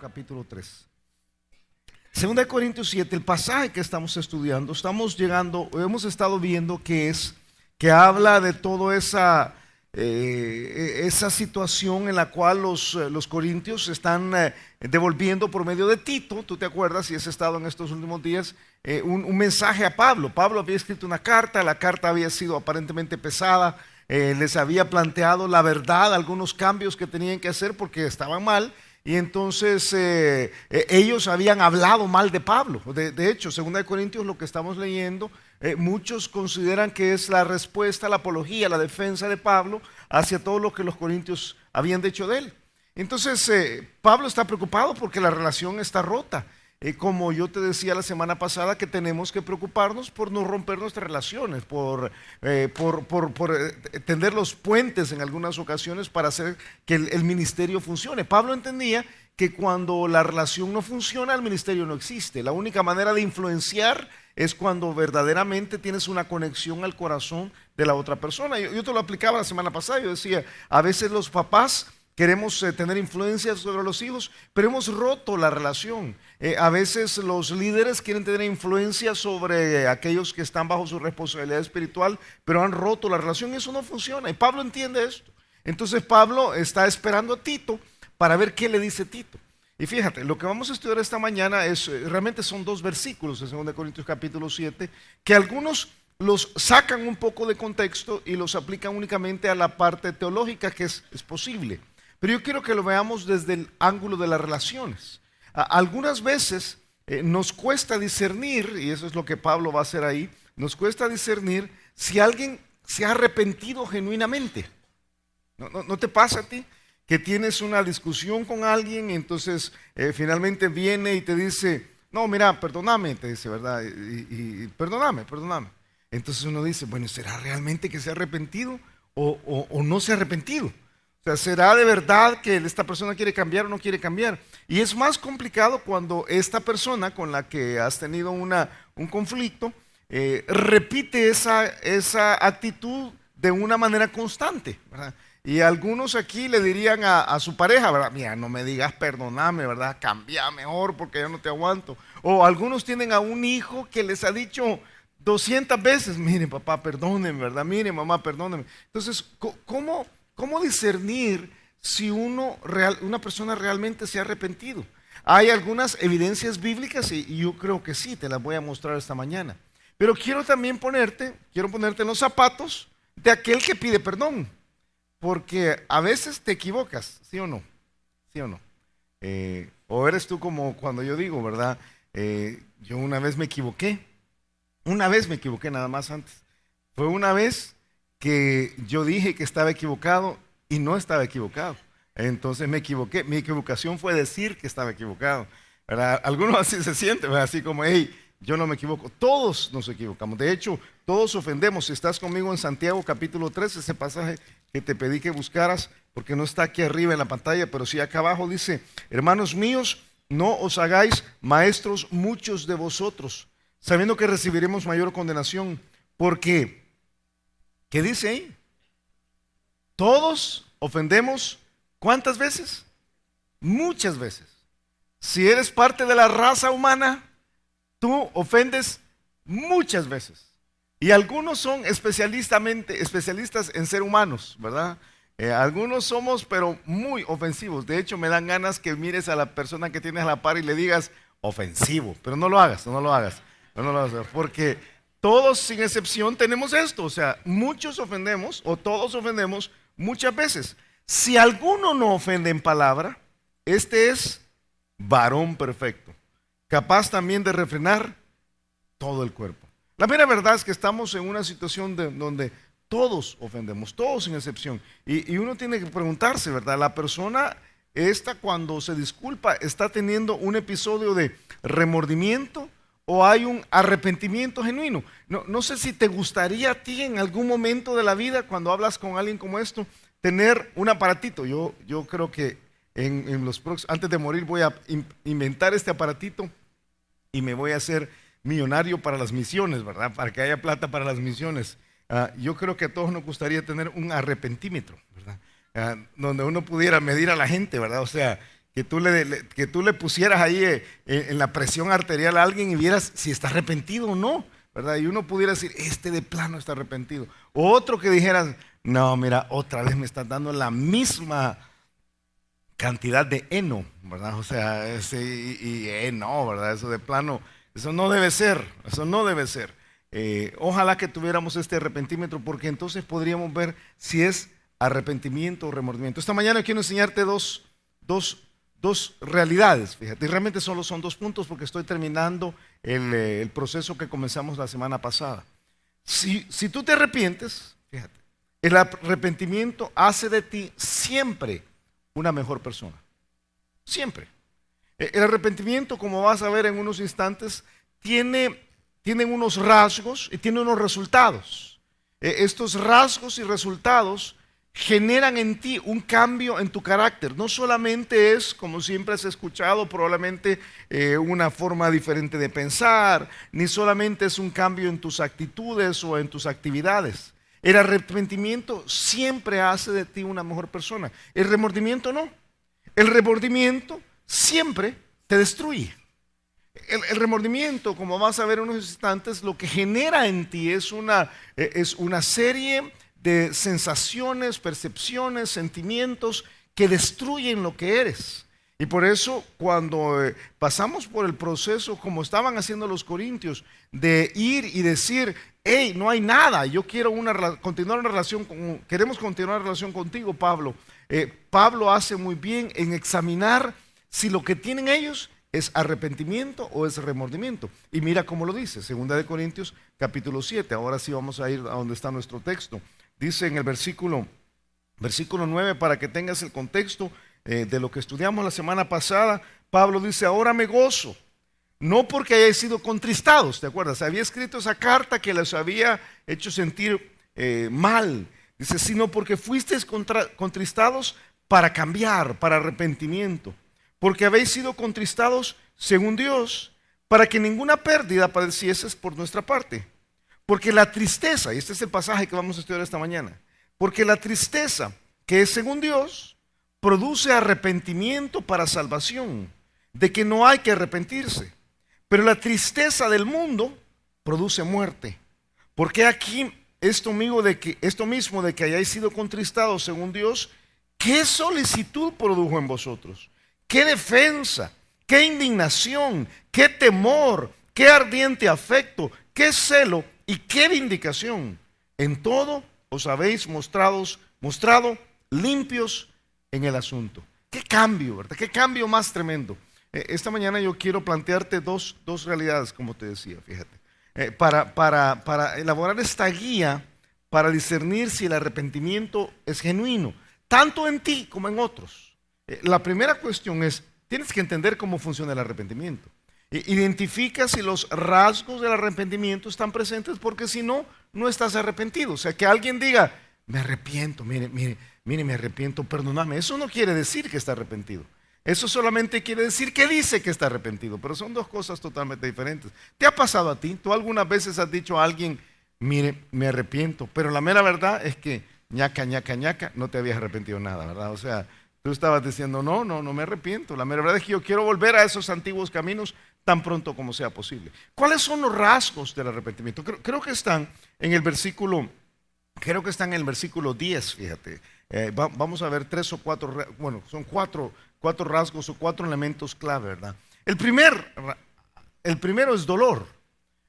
capítulo 3. Segunda de Corintios 7, el pasaje que estamos estudiando, hemos estado viendo que habla de toda esa situación en la cual los corintios están devolviendo por medio de Tito. Tú te acuerdas, si has estado en estos últimos días, un mensaje a Pablo. Pablo había escrito una carta, la carta había sido aparentemente pesada, les había planteado la verdad, algunos cambios que tenían que hacer porque estaban mal. Y entonces ellos habían hablado mal de Pablo. De hecho, segunda de Corintios, lo que estamos leyendo, muchos consideran que es la respuesta, la apología, la defensa de Pablo hacia todo lo que los corintios habían dicho de él. Entonces Pablo está preocupado porque la relación está rota. Como yo te decía la semana pasada, que tenemos que preocuparnos por no romper nuestras relaciones, por tender los puentes en algunas ocasiones para hacer que el ministerio funcione. Pablo entendía que cuando la relación no funciona, el ministerio no existe. La única manera de influenciar es cuando verdaderamente tienes una conexión al corazón de la otra persona. Yo te lo aplicaba la semana pasada. Yo decía, a veces los papás queremos tener influencia sobre los hijos, pero hemos roto la relación. A veces los líderes quieren tener influencia sobre aquellos que están bajo su responsabilidad espiritual, pero han roto la relación y eso no funciona. Y Pablo entiende esto. Entonces Pablo está esperando a Tito para ver qué le dice Tito. Y fíjate, lo que vamos a estudiar esta mañana realmente son dos versículos de 2 Corintios capítulo 7, que algunos los sacan un poco de contexto y los aplican únicamente a la parte teológica, que es posible. Pero yo quiero que lo veamos desde el ángulo de las relaciones. Algunas veces nos cuesta discernir, y eso es lo que Pablo va a hacer ahí, nos cuesta discernir si alguien se ha arrepentido genuinamente. ¿No te pasa a ti que tienes una discusión con alguien y entonces finalmente viene y te dice, no, mira, perdóname, te dice, ¿verdad? Y perdóname. Entonces uno dice, bueno, ¿será realmente que se ha arrepentido o no se ha arrepentido? O sea, ¿será de verdad que esta persona quiere cambiar o no quiere cambiar? Y es más complicado cuando esta persona con la que has tenido un conflicto repite esa actitud de una manera constante, ¿verdad? Y algunos aquí le dirían a su pareja, ¿verdad? Mira, no me digas perdóname, ¿verdad? Cambia mejor porque yo no te aguanto. O algunos tienen a un hijo que les ha dicho 200 veces, mire papá, perdónenme, ¿verdad? Mire mamá, perdónenme. Entonces, ¿cómo discernir si una persona realmente se ha arrepentido? Hay algunas evidencias bíblicas y yo creo que sí, te las voy a mostrar esta mañana. Pero quiero también ponerte en los zapatos de aquel que pide perdón. Porque a veces te equivocas, ¿sí o no? ¿Sí o no? O eres tú como cuando yo digo, ¿verdad? Yo una vez me equivoqué nada más antes. Fue una vez que yo dije que estaba equivocado y no estaba equivocado. Entonces me equivoqué. Mi equivocación fue decir que estaba equivocado, ¿verdad? Algunos así se sienten, ¿verdad? Así como, hey, yo no me equivoco. Todos nos equivocamos. De hecho, todos ofendemos. Si estás conmigo en Santiago capítulo 3, ese pasaje que te pedí que buscaras, porque no está aquí arriba en la pantalla, pero sí acá abajo dice, hermanos míos, no os hagáis maestros muchos de vosotros, sabiendo que recibiremos mayor condenación, porque, ¿qué dice ahí? Todos ofendemos, ¿cuántas veces? Muchas veces. Si eres parte de la raza humana, tú ofendes muchas veces. Y algunos son especialistas en ser humanos, ¿verdad? Algunos somos, pero muy ofensivos. De hecho, me dan ganas que mires a la persona que tienes a la par y le digas, ofensivo. Pero no lo hagas. Porque todos, sin excepción, tenemos esto. O sea, muchos ofendemos, o todos ofendemos muchas veces. Si alguno no ofende en palabra, este es varón perfecto, capaz también de refrenar todo el cuerpo. La mera verdad es que estamos en una situación donde todos ofendemos, todos sin excepción. Y uno tiene que preguntarse, ¿verdad? La persona esta cuando se disculpa, ¿está teniendo un episodio de remordimiento o hay un arrepentimiento genuino? No sé si te gustaría a ti en algún momento de la vida, cuando hablas con alguien como esto, tener un aparatito. Yo creo que antes de morir voy a inventar este aparatito y me voy a hacer millonario para las misiones, ¿verdad? Para que haya plata para las misiones. Yo creo que a todos nos gustaría tener un arrepentímetro, ¿verdad? Donde uno pudiera medir a la gente, ¿verdad? O sea, que tú le pusieras ahí en la presión arterial a alguien y vieras si está arrepentido o no, ¿verdad? Y uno pudiera decir, este de plano está arrepentido. O otro que dijera, no, mira, otra vez me estás dando la misma cantidad de heno, ¿verdad? O sea, no, ¿verdad? Eso de plano, eso no debe ser, eso no debe ser. Ojalá que tuviéramos este arrepentimiento, porque entonces podríamos ver si es arrepentimiento o remordimiento. Esta mañana quiero enseñarte dos realidades, fíjate, y realmente solo son 2 puntos porque estoy terminando el proceso que comenzamos la semana pasada. Si tú te arrepientes, fíjate, el arrepentimiento hace de ti siempre una mejor persona. Siempre. El arrepentimiento, como vas a ver en unos instantes, tiene unos rasgos y tiene unos resultados. Estos rasgos y resultados generan en ti un cambio en tu carácter. No solamente es, como siempre has escuchado, probablemente una forma diferente de pensar, ni solamente es un cambio en tus actitudes o en tus actividades. El arrepentimiento siempre hace de ti una mejor persona. El remordimiento no. El remordimiento siempre te destruye. El remordimiento, como vas a ver en unos instantes, lo que genera en ti es una serie de sensaciones, percepciones, sentimientos que destruyen lo que eres. Y por eso cuando pasamos por el proceso, como estaban haciendo los corintios, de ir y decir, hey, no hay nada, yo quiero continuar una relación, queremos continuar una relación contigo, Pablo. Pablo hace muy bien en examinar si lo que tienen ellos es arrepentimiento o es remordimiento. Y mira cómo lo dice, 2 Corintios capítulo 7. Ahora sí vamos a ir a donde está nuestro texto. Dice en el versículo 9, para que tengas el contexto de lo que estudiamos la semana pasada, Pablo dice, ahora me gozo, no porque hayáis sido contristados, ¿te acuerdas? Había escrito esa carta que les había hecho sentir mal, dice, sino porque fuisteis contristados para cambiar, para arrepentimiento, porque habéis sido contristados según Dios, para que ninguna pérdida padecieses por nuestra parte. Porque la tristeza, y este es el pasaje que vamos a estudiar esta mañana, porque la tristeza que es según Dios, produce arrepentimiento para salvación, de que no hay que arrepentirse. Pero la tristeza del mundo produce muerte. Porque aquí esto mismo de que hayáis sido contristados según Dios, ¿qué solicitud produjo en vosotros? ¿Qué defensa? ¿Qué indignación? ¿Qué temor? ¿Qué ardiente afecto? ¿Qué celo? ¿Y qué vindicación? En todo os habéis mostrado limpios en el asunto. ¿Qué cambio, verdad? ¿Qué cambio más tremendo? Esta mañana yo quiero plantearte dos realidades, como te decía, fíjate. Para elaborar esta guía, para discernir si el arrepentimiento es genuino, tanto en ti como en otros. La primera cuestión es, tienes que entender cómo funciona el arrepentimiento. Identifica si los rasgos del arrepentimiento están presentes, porque si no, no estás arrepentido. O sea, que alguien diga, me arrepiento, mire, me arrepiento, perdóname. Eso no quiere decir que está arrepentido. Eso solamente quiere decir que dice que está arrepentido, pero son dos cosas totalmente diferentes. ¿Te ha pasado a ti? ¿Tú algunas veces has dicho a alguien, mire, me arrepiento, pero la mera verdad es que ñaca, no te habías arrepentido nada, ¿verdad? O sea, tú estabas diciendo, no me arrepiento. La mera verdad es que yo quiero volver a esos antiguos caminos tan pronto como sea posible. ¿Cuáles son los rasgos del arrepentimiento? Creo que están en el versículo 10, fíjate. Vamos a ver 3 o 4, bueno, son cuatro rasgos o 4 elementos clave, ¿verdad? El primero es dolor.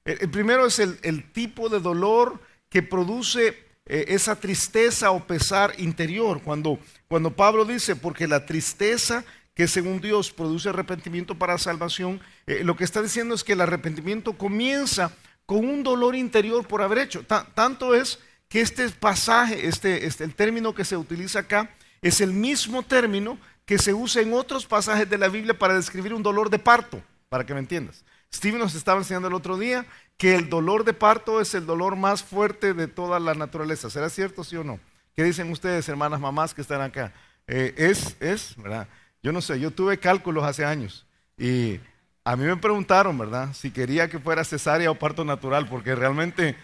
El primero es el tipo de dolor que produce esa tristeza o pesar interior. Cuando Pablo dice, porque la tristeza que según Dios produce arrepentimiento para salvación, lo que está diciendo es que el arrepentimiento comienza con un dolor interior por haber hecho. Tanto es que este pasaje, el término que se utiliza acá, es el mismo término que se usa en otros pasajes de la Biblia para describir un dolor de parto, para que me entiendas. Steven nos estaba enseñando el otro día que el dolor de parto es el dolor más fuerte de toda la naturaleza. ¿Será cierto, sí o no? ¿Qué dicen ustedes, hermanas mamás que están acá? ¿Verdad? Yo no sé, yo tuve cálculos hace años y a mí me preguntaron, ¿verdad? Si quería que fuera cesárea o parto natural, porque realmente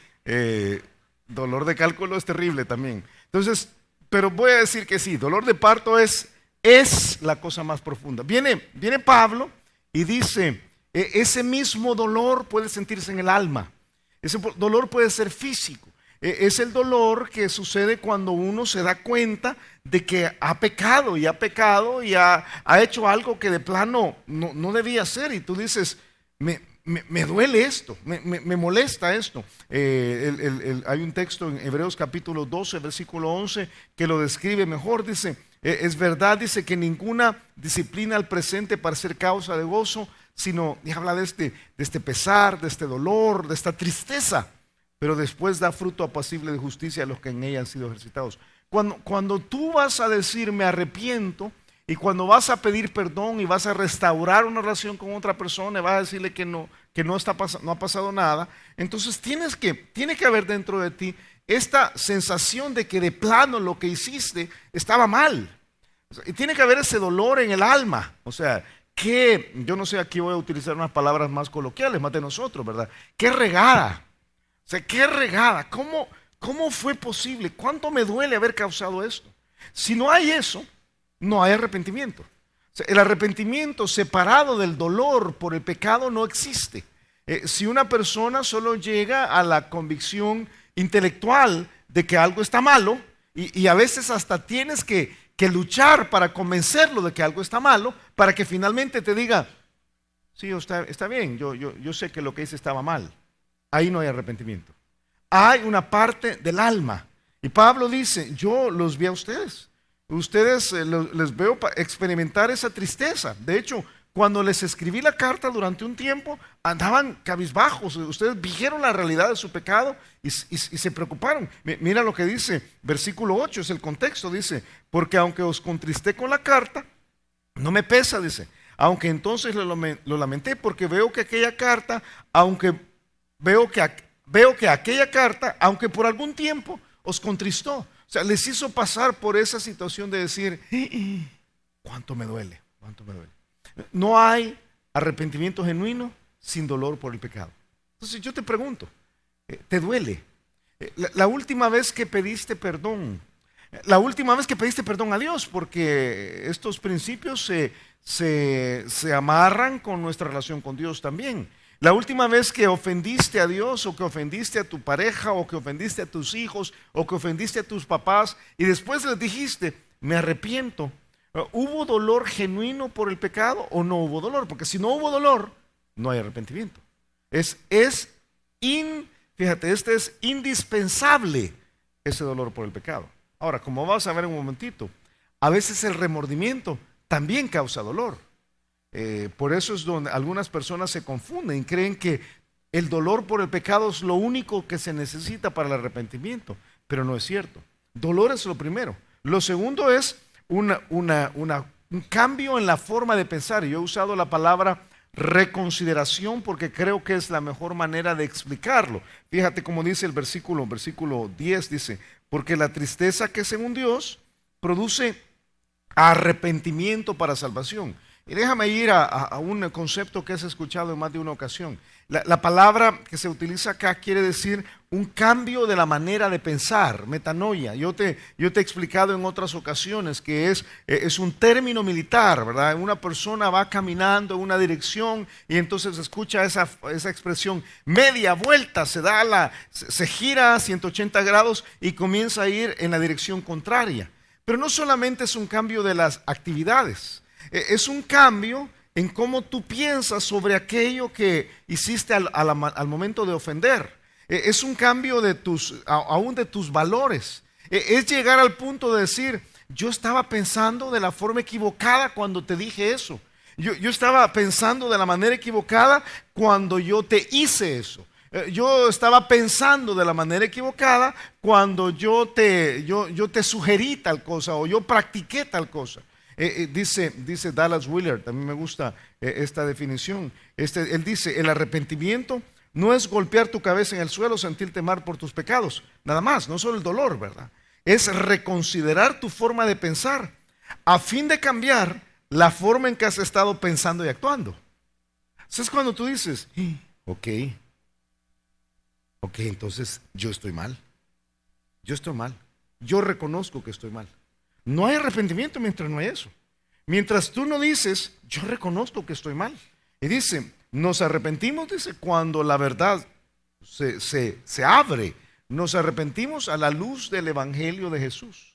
dolor de cálculo es terrible también. Entonces, pero voy a decir que sí, dolor de parto es es la cosa más profunda. Viene Pablo y dice, ese mismo dolor puede sentirse en el alma. Ese dolor puede ser físico. Es el dolor que sucede cuando uno se da cuenta de que ha pecado y ha hecho algo que de plano no debía hacer. Y tú dices, me duele esto, me molesta esto. Hay un texto en Hebreos capítulo 12, versículo 11, que lo describe mejor. Dice, es verdad, dice que ninguna disciplina al presente para ser causa de gozo, sino, y habla de este pesar, de este dolor, de esta tristeza, pero después da fruto apacible de justicia a los que en ella han sido ejercitados. Cuando tú vas a decir me arrepiento, y cuando vas a pedir perdón y vas a restaurar una relación con otra persona y vas a decirle que no ha pasado nada, entonces tiene que haber dentro de ti esta sensación de que de plano lo que hiciste estaba mal. Y tiene que haber ese dolor en el alma. O sea, que yo no sé, aquí voy a utilizar unas palabras más coloquiales, más de nosotros, ¿verdad? Qué regada. O sea, qué regada. ¿Cómo fue posible? ¿Cuánto me duele haber causado esto? Si no hay eso, no hay arrepentimiento. O sea, el arrepentimiento separado del dolor por el pecado no existe. Si una persona solo llega a la convicción intelectual de que algo está malo, y a veces hasta tienes que luchar para convencerlo de que algo está malo, para que finalmente te diga, sí, está bien, yo sé que lo que hice estaba mal. Ahí no hay arrepentimiento. Hay una parte del alma. Y Pablo dice, yo los vi a ustedes. Ustedes les veo experimentar esa tristeza. De hecho, cuando les escribí la carta durante un tiempo, andaban cabizbajos. Ustedes vieron la realidad de su pecado y se preocuparon. Mira lo que dice, versículo 8, es el contexto. Dice, porque aunque os contristé con la carta, no me pesa, dice. Aunque entonces lo lamenté, porque veo que aquella carta, aunque por algún tiempo os contristó. O sea, les hizo pasar por esa situación de decir, cuánto me duele, cuánto me duele. No hay arrepentimiento genuino sin dolor por el pecado. Entonces yo te pregunto, ¿te duele? La última vez que pediste perdón, a Dios, porque estos principios se amarran con nuestra relación con Dios también. La última vez que ofendiste a Dios, o que ofendiste a tu pareja, o que ofendiste a tus hijos, o que ofendiste a tus papás, y después les dijiste, me arrepiento, ¿hubo dolor genuino por el pecado o no hubo dolor? Porque si no hubo dolor, no hay arrepentimiento. Fíjate, es indispensable ese dolor por el pecado. Ahora, como vas a ver en un momentito, a veces el remordimiento también causa dolor. Por eso es donde algunas personas se confunden y creen que el dolor por el pecado es lo único que se necesita para el arrepentimiento, pero no es cierto. Dolor es lo primero. Lo segundo es un cambio en la forma de pensar. Yo he usado la palabra reconsideración porque creo que es la mejor manera de explicarlo. Fíjate cómo dice el versículo 10, dice, porque la tristeza que según Dios produce arrepentimiento para salvación. Y déjame ir a un concepto que has escuchado en más de una ocasión. La palabra que se utiliza acá quiere decir un cambio de la manera de pensar, metanoia. Yo te he explicado en otras ocasiones que es un término militar, ¿verdad? Una persona va caminando en una dirección y entonces escucha esa expresión, media vuelta, se gira a 180 grados y comienza a ir en la dirección contraria. Pero no solamente es un cambio de las actividades, es un cambio en cómo tú piensas sobre aquello que hiciste al momento de ofender. Es un cambio aún de tus valores. Es llegar al punto de decir, yo estaba pensando de la forma equivocada cuando te dije eso. Yo estaba pensando de la manera equivocada cuando yo te hice eso. Yo estaba pensando de la manera equivocada cuando yo te sugerí tal cosa o yo practiqué tal cosa. Dice Dallas Willard, a mí me gusta esta definición. Él dice, el arrepentimiento no es golpear tu cabeza en el suelo, sentirte mal por tus pecados, nada más, no solo el dolor, ¿verdad? Es reconsiderar tu forma de pensar a fin de cambiar la forma en que has estado pensando y actuando. Entonces es cuando tú dices, ok, entonces yo estoy mal, yo reconozco que estoy mal. No hay arrepentimiento mientras no hay eso. Mientras tú no dices, yo reconozco que estoy mal. Y dice, nos arrepentimos, dice, cuando la verdad se abre. Nos arrepentimos a la luz del Evangelio de Jesús.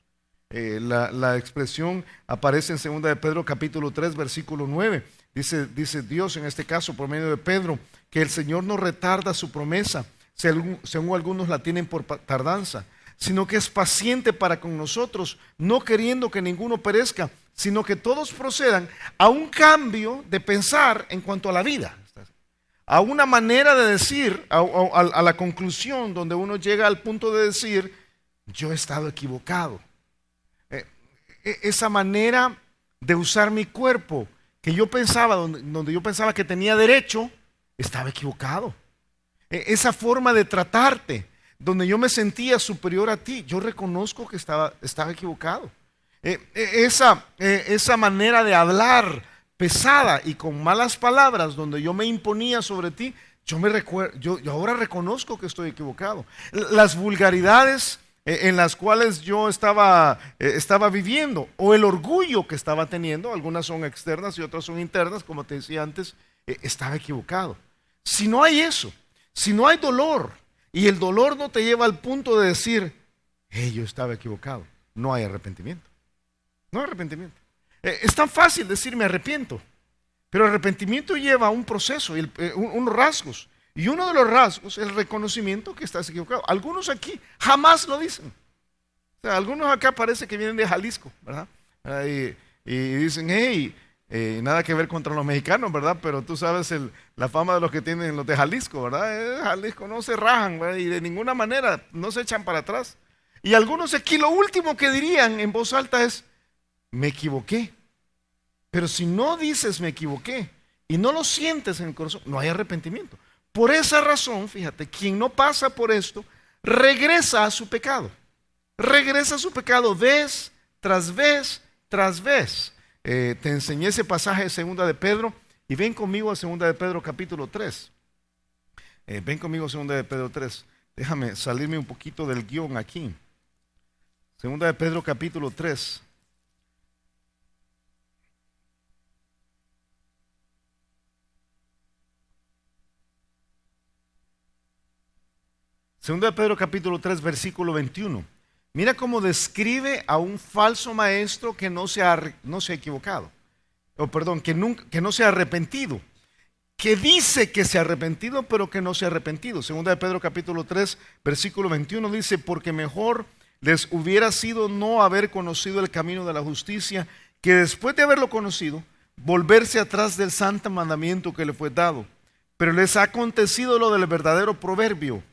La expresión aparece en 2 de Pedro capítulo 3 versículo 9. Dice Dios en este caso por medio de Pedro que el Señor no retarda su promesa, según algunos la tienen por tardanza, sino que es paciente para con nosotros, no queriendo que ninguno perezca, sino que todos procedan a un cambio de pensar en cuanto a la vida, a una manera de decir, a la conclusión donde uno llega al punto de decir, yo he estado equivocado. Esa manera de usar mi cuerpo que yo pensaba, donde yo pensaba que tenía derecho, estaba equivocado. Esa forma de tratarte, donde yo me sentía superior a ti, yo reconozco que estaba equivocado. Esa manera de hablar pesada y con malas palabras, donde yo me imponía sobre ti, yo ahora reconozco que estoy equivocado. Las vulgaridades en las cuales yo estaba viviendo, o el orgullo que estaba teniendo, algunas son externas y otras son internas, como te decía antes, estaba equivocado. Si no hay eso, si no hay dolor, y el dolor no te lleva al punto de decir, hey, yo estaba equivocado, no hay arrepentimiento. No hay arrepentimiento. Es tan fácil decir me arrepiento, pero arrepentimiento lleva un proceso, unos rasgos. Y uno de los rasgos es el reconocimiento que estás equivocado. Algunos aquí jamás lo dicen. O sea, algunos acá parece que vienen de Jalisco, ¿verdad? Y dicen, hey, nada que ver contra los mexicanos, ¿verdad? Pero tú sabes la fama de los que tienen los de Jalisco, ¿verdad? Jalisco no se rajan, ¿verdad? Y de ninguna manera no se echan para atrás. Y algunos aquí lo último que dirían en voz alta es, me equivoqué. Pero si no dices me equivoqué y no lo sientes en el corazón, no hay arrepentimiento. Por esa razón, fíjate, quien no pasa por esto, regresa a su pecado. Regresa a su pecado vez tras vez tras vez. Te enseñé ese pasaje de 2 de Pedro y ven conmigo a 2 de Pedro capítulo 3. Ven conmigo a 2 de Pedro 3. Déjame salirme un poquito del guión aquí. 2 de Pedro capítulo 3. Segunda de Pedro capítulo 3 versículo 21. Mira cómo describe a un falso maestro que no se ha equivocado. Que no se ha arrepentido. Que dice que se ha arrepentido, pero que no se ha arrepentido. Segunda de Pedro capítulo 3 versículo 21 dice, porque mejor les hubiera sido no haber conocido el camino de la justicia, que después de haberlo conocido, volverse atrás del santo mandamiento que le fue dado. Pero les ha acontecido lo del verdadero proverbio.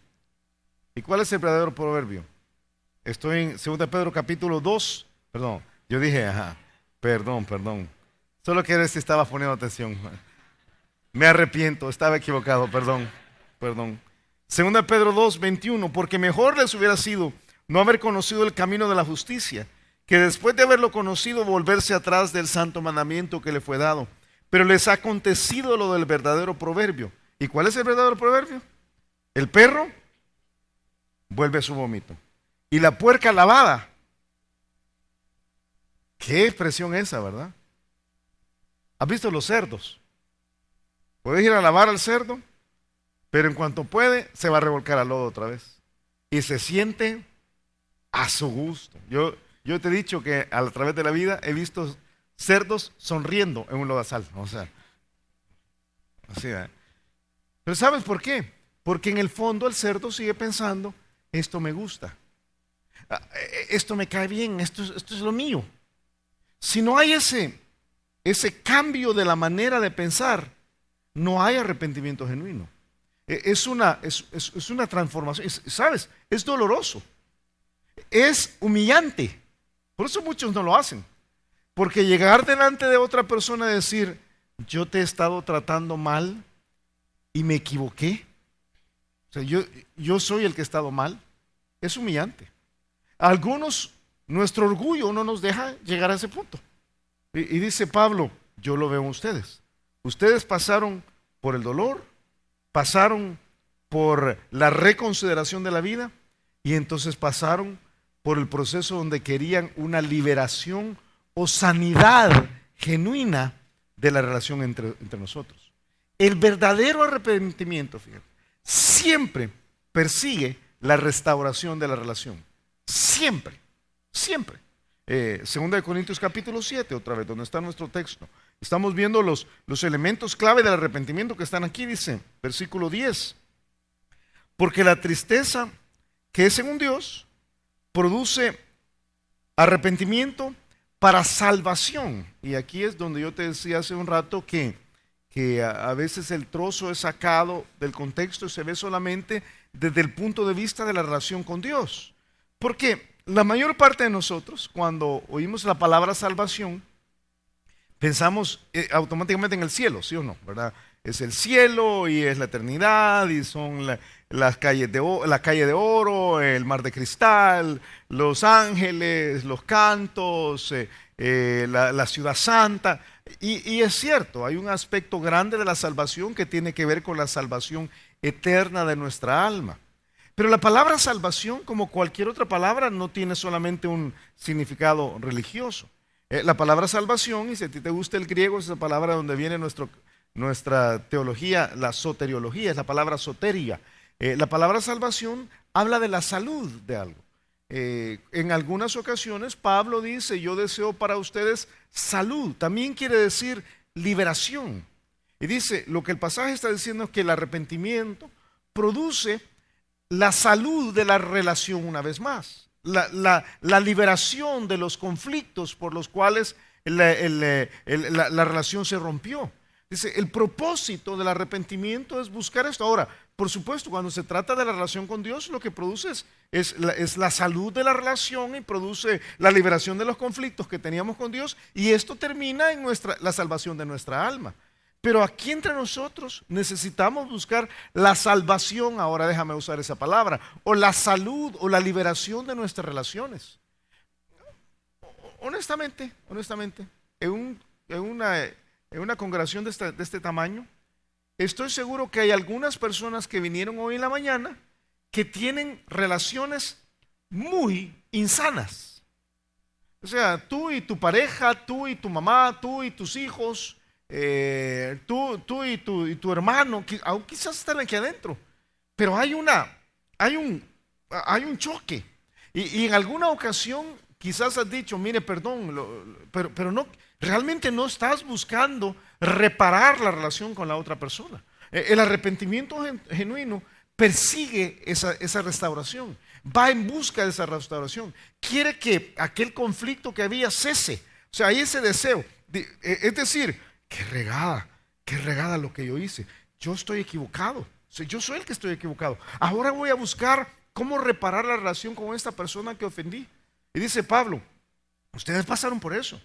¿Y cuál es el verdadero proverbio? Estoy en 2 de Pedro capítulo 2. Perdón, yo dije, perdón. Solo quiero ver si estaba poniendo atención. Me arrepiento, estaba equivocado, perdón. 2 de Pedro 2, 21. Porque mejor les hubiera sido no haber conocido el camino de la justicia, que después de haberlo conocido volverse atrás del santo mandamiento que le fue dado. Pero les ha acontecido lo del verdadero proverbio. ¿Y cuál es el verdadero proverbio? El perro vuelve a su vómito. Y la puerca lavada. Qué expresión esa, ¿verdad? ¿Has visto los cerdos? Puedes ir a lavar al cerdo, pero en cuanto puede, se va a revolcar al lodo otra vez. Y se siente a su gusto. Yo te he dicho que a través de la vida he visto cerdos sonriendo en un lodazal. O sea, así, ¿eh? Pero ¿sabes por qué? Porque en el fondo el cerdo sigue pensando, esto me gusta, esto me cae bien, esto es lo mío. Si no hay ese cambio de la manera de pensar, no hay arrepentimiento genuino. Es una transformación, ¿sabes? Es doloroso, es humillante. Por eso muchos no lo hacen. Porque llegar delante de otra persona y decir, yo te he estado tratando mal y me equivoqué. O sea, yo soy el que ha estado mal. Es humillante. A algunos, nuestro orgullo no nos deja llegar a ese punto. Y dice Pablo, yo lo veo en ustedes. Ustedes pasaron por el dolor, pasaron por la reconsideración de la vida y entonces pasaron por el proceso donde querían una liberación o sanidad genuina de la relación entre nosotros. El verdadero arrepentimiento, fíjate, siempre persigue la restauración de la relación. Siempre, siempre. Segunda de Corintios capítulo 7, otra vez, donde está nuestro texto. Estamos viendo los elementos clave del arrepentimiento que están aquí, dice, versículo 10. Porque la tristeza que es según Dios produce arrepentimiento para salvación. Y aquí es donde yo te decía hace un rato que a veces el trozo es sacado del contexto y se ve solamente desde el punto de vista de la relación con Dios. Porque la mayor parte de nosotros, cuando oímos la palabra salvación, pensamos automáticamente en el cielo, ¿sí o no? ¿Verdad? Es el cielo y es la eternidad y son las calles la calle de oro, el mar de cristal, los ángeles, los cantos, la ciudad santa. Y es cierto, hay un aspecto grande de la salvación que tiene que ver con la salvación eterna de nuestra alma. Pero la palabra salvación, como cualquier otra palabra, no tiene solamente un significado religioso. La palabra salvación, y si a ti te gusta el griego, es esa palabra donde viene nuestra teología, la soteriología, es la palabra soteria. La palabra salvación habla de la salud de algo. En algunas ocasiones Pablo dice, yo deseo para ustedes salud. También quiere decir liberación. Y dice, lo que el pasaje está diciendo es que el arrepentimiento produce la salud de la relación una vez más. La liberación de los conflictos por los cuales la relación se rompió. Dice, el propósito del arrepentimiento es buscar esto. Ahora, por supuesto, cuando se trata de la relación con Dios, lo que produce es la salud de la relación y produce la liberación de los conflictos que teníamos con Dios, y esto termina en la salvación de nuestra alma. Pero aquí entre nosotros necesitamos buscar la salvación, ahora déjame usar esa palabra, o la salud o la liberación de nuestras relaciones. Honestamente, en una congregación de este tamaño, estoy seguro que hay algunas personas que vinieron hoy en la mañana que tienen relaciones muy insanas. O sea, tú y tu pareja, tú y tu mamá, tú y tus hijos, tú y tu hermano, aún quizás están aquí adentro, pero hay un choque. Y en alguna ocasión quizás has dicho, mire, perdón, pero no, realmente no estás buscando reparar la relación con la otra persona. El arrepentimiento genuino persigue esa restauración, va en busca de esa restauración, quiere que aquel conflicto que había cese. O sea, hay ese deseo, es decir, qué regada lo que yo hice, yo estoy equivocado, yo soy el que estoy equivocado, ahora voy a buscar cómo reparar la relación con esta persona que ofendí. Y dice Pablo, ustedes pasaron por eso.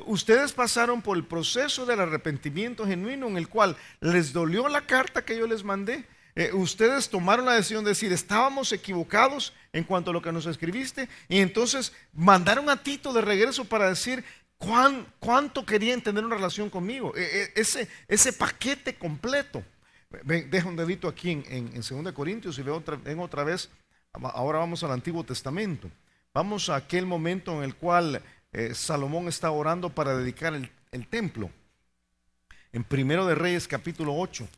Ustedes pasaron por el proceso del arrepentimiento genuino en el cual les dolió la carta que yo les mandé. Ustedes tomaron la decisión de decir, estábamos equivocados en cuanto a lo que nos escribiste, y entonces mandaron a Tito de regreso para decir cuánto querían tener una relación conmigo. Ese paquete completo. Deja un dedito aquí en 2 Corintios y ven otra vez. Ahora vamos al Antiguo Testamento. Vamos a aquel momento en el cual Salomón está orando para dedicar el templo. En 1 de Reyes capítulo 8.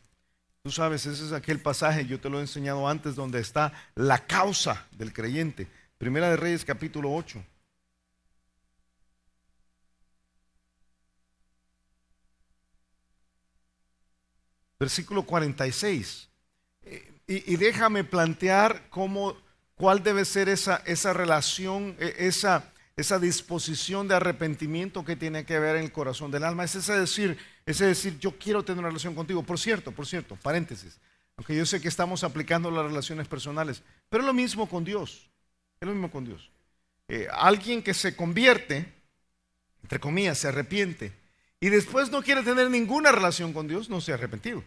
Tú sabes, ese es aquel pasaje, yo te lo he enseñado antes, donde está la causa del creyente. 1 de Reyes capítulo 8. Versículo 46. Y déjame plantear cuál debe ser esa relación, esa disposición de arrepentimiento que tiene que haber en el corazón del alma. Es decir, yo quiero tener una relación contigo. Por cierto, paréntesis, aunque yo sé que estamos aplicando las relaciones personales, pero es lo mismo con Dios. Es lo mismo con Dios. Alguien que se convierte, entre comillas, se arrepiente, y después no quiere tener ninguna relación con Dios, no se ha arrepentido.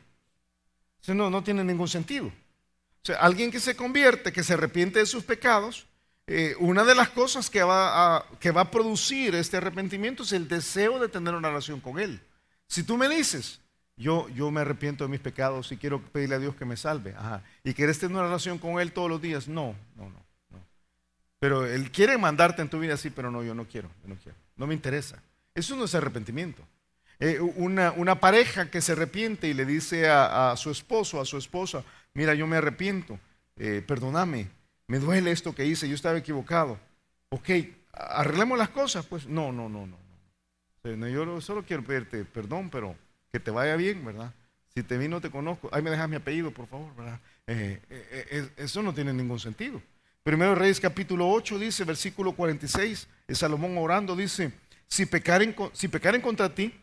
Eso no tiene ningún sentido. O sea, alguien que se convierte, que se arrepiente de sus pecados, una de las cosas que va a producir este arrepentimiento es el deseo de tener una relación con Él. Si tú me dices, yo me arrepiento de mis pecados y quiero pedirle a Dios que me salve, y quieres tener una relación con Él todos los días, no. Pero Él quiere mandarte en tu vida, sí, pero no, yo no quiero, no me interesa. Eso no es arrepentimiento. Una pareja que se arrepiente y le dice a su esposo, a su esposa, mira, yo me arrepiento, perdóname, me duele esto que hice, yo estaba equivocado. Ok, arreglemos las cosas. Pues no. Yo solo quiero pedirte perdón, pero que te vaya bien, ¿verdad? Si te vi no te conozco, ahí me dejas mi apellido, por favor, ¿verdad? Eso no tiene ningún sentido. Primero Reyes capítulo 8 dice, versículo 46, es Salomón orando, dice, si pecaren contra ti,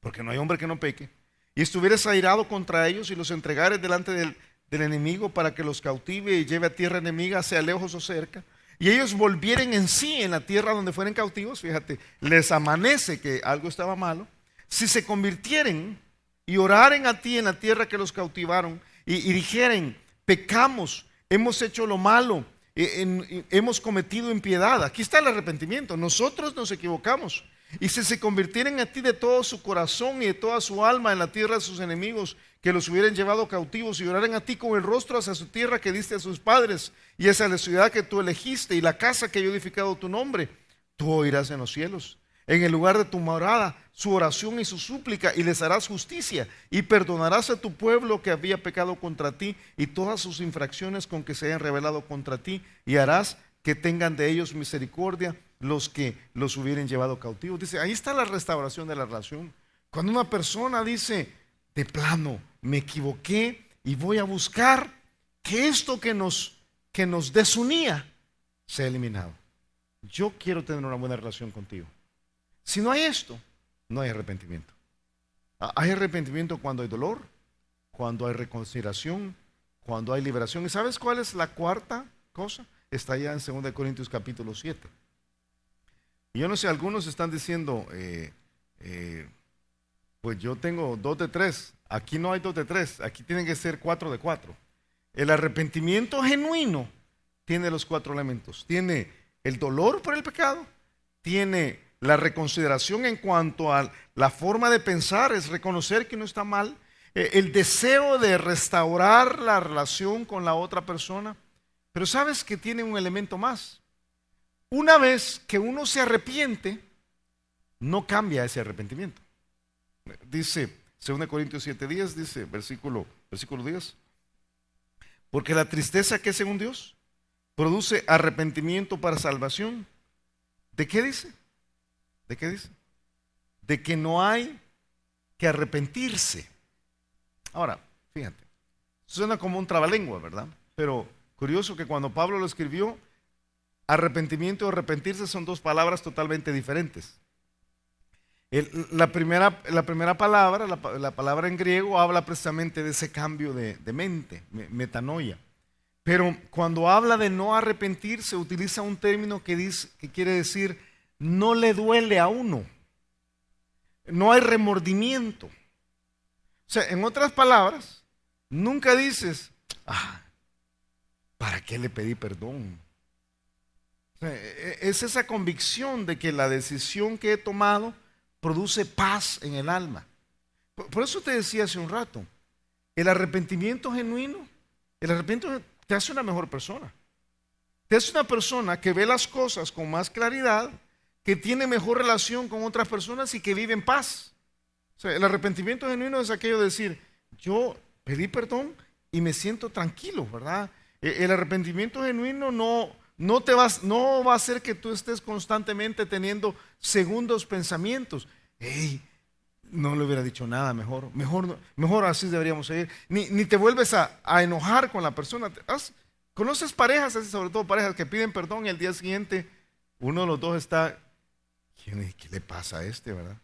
porque no hay hombre que no peque, y estuvieres airado contra ellos y los entregares delante del enemigo para que los cautive y lleve a tierra enemiga, sea lejos o cerca, y ellos volvieren en sí en la tierra donde fueren cautivos, fíjate, les amanece que algo estaba malo, si se convirtieren y oraren a ti en la tierra que los cautivaron y dijeren, pecamos, hemos hecho lo malo, hemos cometido impiedad. Aquí está el arrepentimiento. Nosotros nos equivocamos. Y si se convirtieren a ti de todo su corazón y de toda su alma en la tierra de sus enemigos, que los hubieran llevado cautivos y oraran a ti con el rostro hacia su tierra que diste a sus padres y hacia la ciudad que tú elegiste y la casa que yo he edificado tu nombre, tú oirás en los cielos, en el lugar de tu morada, su oración y su súplica, y les harás justicia y perdonarás a tu pueblo que había pecado contra ti y todas sus infracciones con que se hayan rebelado contra ti, y harás que tengan de ellos misericordia los que los hubieran llevado cautivos. Dice, ahí está la restauración de la relación. Cuando una persona dice, de plano, me equivoqué y voy a buscar que esto que nos desunía sea eliminado. Yo quiero tener una buena relación contigo. Si no hay esto, no hay arrepentimiento. Hay arrepentimiento cuando hay dolor, cuando hay reconciliación, cuando hay liberación. ¿Y sabes cuál es la cuarta cosa? Está allá en 2 Corintios capítulo 7. Y yo no sé, algunos están diciendo, pues yo tengo 2 de 3. Aquí no hay 2 de 3, aquí tienen que ser 4 de 4. El arrepentimiento genuino tiene los 4 elementos. Tiene el dolor por el pecado, tiene la reconsideración en cuanto a la forma de pensar, es reconocer que no está mal, el deseo de restaurar la relación con la otra persona, pero sabes que tiene un elemento más. Una vez que uno se arrepiente, no cambia ese arrepentimiento. Dice 2 Corintios 7:10, dice versículo 10, porque la tristeza que es según Dios produce arrepentimiento para salvación. ¿De qué dice? ¿De qué dice? De que no hay que arrepentirse. Ahora, fíjate, suena como un trabalengua, ¿verdad? Pero curioso que cuando Pablo lo escribió, arrepentimiento y arrepentirse son 2 palabras totalmente diferentes. La primera palabra, la palabra en griego, habla precisamente de ese cambio de mente, metanoia. Pero cuando habla de no arrepentirse, utiliza un término que quiere decir no le duele a uno, no hay remordimiento. O sea, en otras palabras, nunca dices, ¿para qué le pedí perdón? O sea, es esa convicción de que la decisión que he tomado produce paz en el alma. Por eso te decía hace un rato, el arrepentimiento genuino, el arrepentimiento te hace una mejor persona. Te hace una persona que ve las cosas con más claridad, que tiene mejor relación con otras personas y que vive en paz. O sea, el arrepentimiento genuino es aquello de decir, yo pedí perdón y me siento tranquilo, ¿verdad? El arrepentimiento genuino no va a hacer que tú estés constantemente teniendo segundos pensamientos. Hey, no le hubiera dicho nada, mejor así deberíamos seguir. Ni te vuelves a enojar con la persona. ¿Conoces parejas, sobre todo parejas que piden perdón y al día siguiente uno de los dos está, ¿qué le pasa a este, verdad?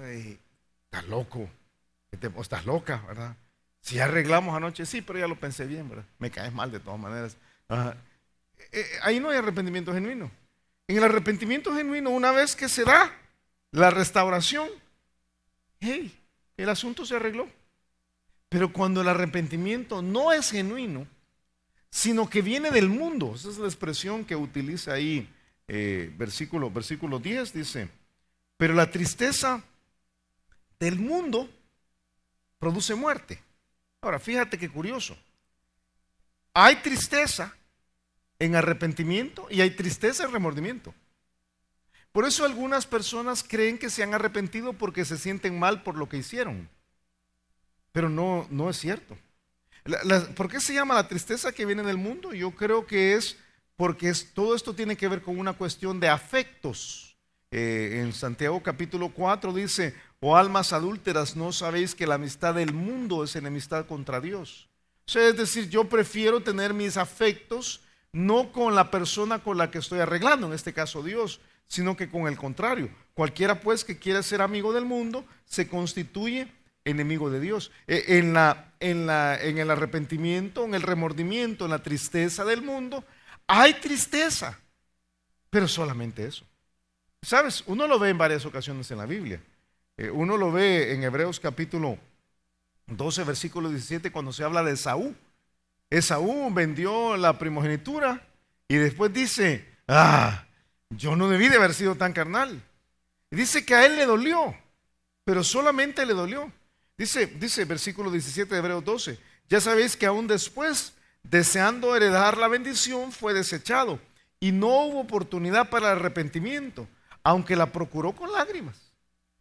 Ay, estás loco, o estás loca, ¿verdad? Si ya arreglamos anoche, sí, pero ya lo pensé bien, ¿verdad? Me caes mal de todas maneras. Ahí no hay arrepentimiento genuino. En el arrepentimiento genuino, una vez que se da la restauración, hey, el asunto se arregló. Pero cuando el arrepentimiento no es genuino, sino que viene del mundo, esa es la expresión que utiliza ahí, versículo 10, dice, pero la tristeza del mundo produce muerte. Ahora, fíjate qué curioso. Hay tristeza en arrepentimiento y hay tristeza en remordimiento. Por eso algunas personas creen que se han arrepentido porque se sienten mal por lo que hicieron. Pero no es cierto. ¿Por qué se llama la tristeza que viene del mundo? Yo creo que es porque todo esto tiene que ver con una cuestión de afectos. En Santiago capítulo 4 dice: oh almas adúlteras, ¿no sabéis que la amistad del mundo es enemistad contra Dios? O sea, es decir, yo prefiero tener mis afectos no con la persona con la que estoy arreglando, en este caso Dios, sino que con el contrario. Cualquiera pues que quiera ser amigo del mundo se constituye enemigo de Dios. En el arrepentimiento, en el remordimiento, en la tristeza del mundo, hay tristeza, pero solamente eso. ¿Sabes? Uno lo ve en varias ocasiones en la Biblia. Uno lo ve en Hebreos capítulo 12, versículo 17, cuando se habla de Esaú. Esaú vendió la primogenitura y después dice: yo no debí de haber sido tan carnal. Y dice que a él le dolió, pero solamente le dolió. Dice versículo 17 de Hebreos 12: ya sabéis que aún después, deseando heredar la bendición, fue desechado y no hubo oportunidad para el arrepentimiento, aunque la procuró con lágrimas.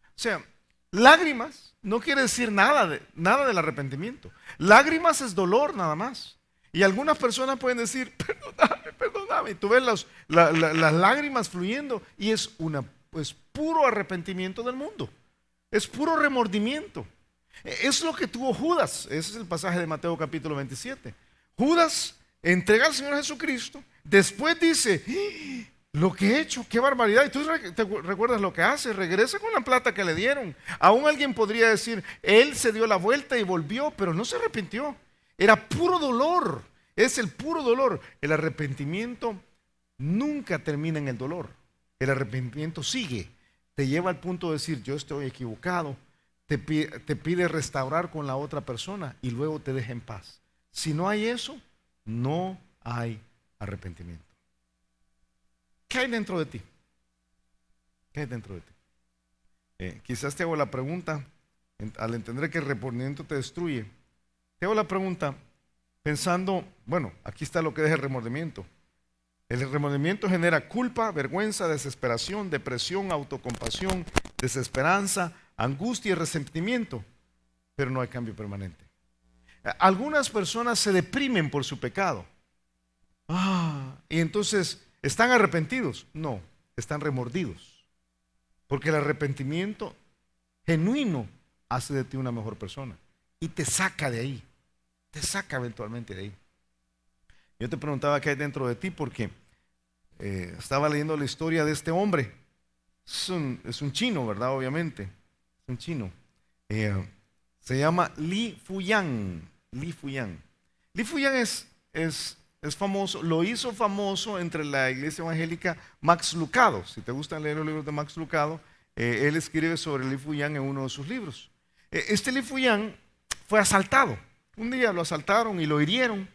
O sea, lágrimas no quiere decir nada del arrepentimiento. Lágrimas es dolor nada más. Y algunas personas pueden decir: perdóname, perdóname. Y tú ves las lágrimas fluyendo y es puro arrepentimiento del mundo. Es puro remordimiento. Es lo que tuvo Judas. Ese es el pasaje de Mateo capítulo 27. Judas entrega al Señor Jesucristo. Después dice: lo que he hecho, qué barbaridad. Y tú te recuerdas lo que hace: regresa con la plata que le dieron. Aún alguien podría decir: él se dio la vuelta y volvió, pero no se arrepintió. Era puro dolor. Es el puro dolor. El arrepentimiento nunca termina en el dolor. El arrepentimiento sigue. Te lleva al punto de decir: yo estoy equivocado. Te pide restaurar con la otra persona y luego te deja en paz. Si no hay eso, no hay arrepentimiento. ¿Qué hay dentro de ti? ¿Qué hay dentro de ti? Quizás te hago la pregunta, al entender que el remordimiento te destruye, te hago la pregunta pensando: bueno, aquí está lo que es el remordimiento. El remordimiento genera culpa, vergüenza, desesperación, depresión, autocompasión, desesperanza, angustia y resentimiento, pero no hay cambio permanente. Algunas personas se deprimen por su pecado. Y entonces, ¿están arrepentidos? No, están remordidos. Porque el arrepentimiento genuino hace de ti una mejor persona y te saca de ahí, te saca eventualmente de ahí. Yo te preguntaba qué hay dentro de ti porque estaba leyendo la historia de este hombre. Es un chino, ¿verdad? Obviamente, es un chino. Se llama Li Fuyan. Li Fuyan. Li Fuyan es famoso, lo hizo famoso entre la iglesia evangélica Max Lucado. Si te gustan leer los libros de Max Lucado, él escribe sobre Li Fuyan en uno de sus libros. Este Li Fuyan fue asaltado. Un día lo asaltaron y lo hirieron.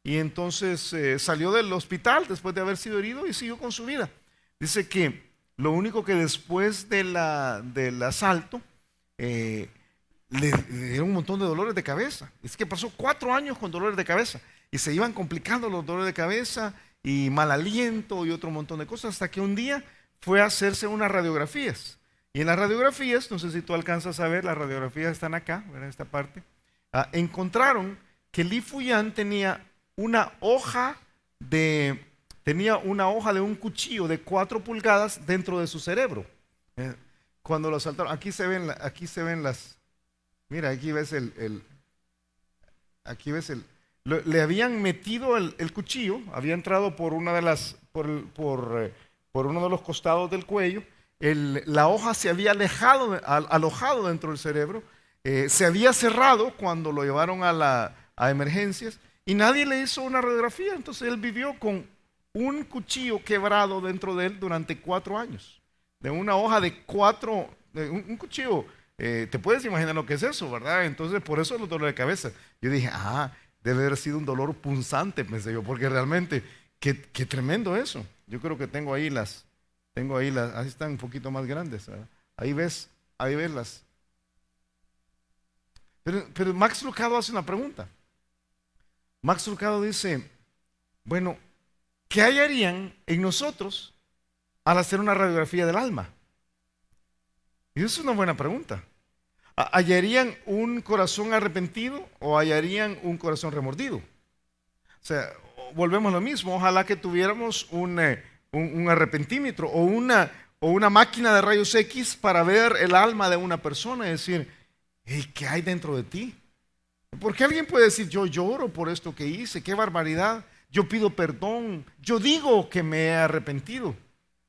Y entonces salió del hospital después de haber sido herido y siguió con su vida. Dice que lo único que después del asalto le dieron un montón de dolores de cabeza. Es que pasó 4 años con dolores de cabeza y se iban complicando los dolores de cabeza y mal aliento y otro montón de cosas, hasta que un día fue a hacerse unas radiografías. Y en las radiografías, no sé si tú alcanzas a ver, las radiografías están acá, en esta parte, encontraron que Li Fuyan tenía una hoja de un cuchillo de 4 pulgadas dentro de su cerebro. Cuando lo asaltaron, aquí se ven las, mira, aquí ves le habían metido el cuchillo, había entrado por uno de los costados del cuello, la hoja se había alojado dentro del cerebro, se había cerrado cuando lo llevaron a emergencias y nadie le hizo una radiografía. Entonces él vivió con un cuchillo quebrado dentro de él durante 4 años, de una hoja de 4, un cuchillo. Te puedes imaginar lo que es eso, ¿verdad? Entonces por eso los dolores de cabeza. Yo dije, debe haber sido un dolor punzante, pensé yo, porque realmente, qué tremendo eso. Yo creo que tengo ahí las, ahí están un poquito más grandes, ¿verdad? Ahí ves las. Pero Max Lucado hace una pregunta. Max Lucado dice, bueno, ¿qué hallarían en nosotros al hacer una radiografía del alma? Y eso es una buena pregunta. ¿Hallarían un corazón arrepentido o hallarían un corazón remordido? O sea, volvemos a lo mismo. Ojalá que tuviéramos un arrepentímetro o una máquina de rayos X para ver el alma de una persona y decir, hey, ¿qué hay dentro de ti? Porque alguien puede decir, yo lloro por esto que hice, qué barbaridad, yo pido perdón, yo digo que me he arrepentido.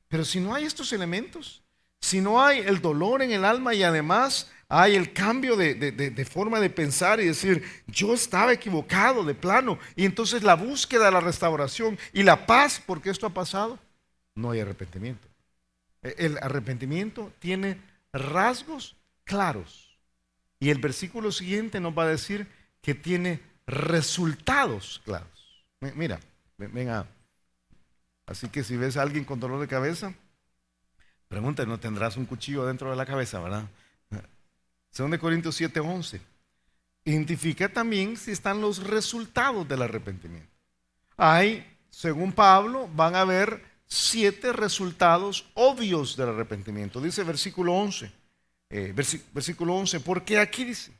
Pero si no hay estos elementos, si no hay el dolor en el alma y además hay el cambio de forma de pensar y decir, yo estaba equivocado de plano, y entonces la búsqueda de la restauración y la paz porque esto ha pasado, no hay arrepentimiento. El arrepentimiento tiene rasgos claros y el versículo siguiente nos va a decir que tiene resultados claros. Mira, venga. Así que si ves a alguien con dolor de cabeza, pregunta, ¿no tendrás un cuchillo dentro de la cabeza, verdad? 2 Corintios 7:11. Identifica también si están los resultados del arrepentimiento. Según Pablo, van a haber 7 resultados obvios del arrepentimiento. Dice versículo 11. Versículo 11, porque aquí dice,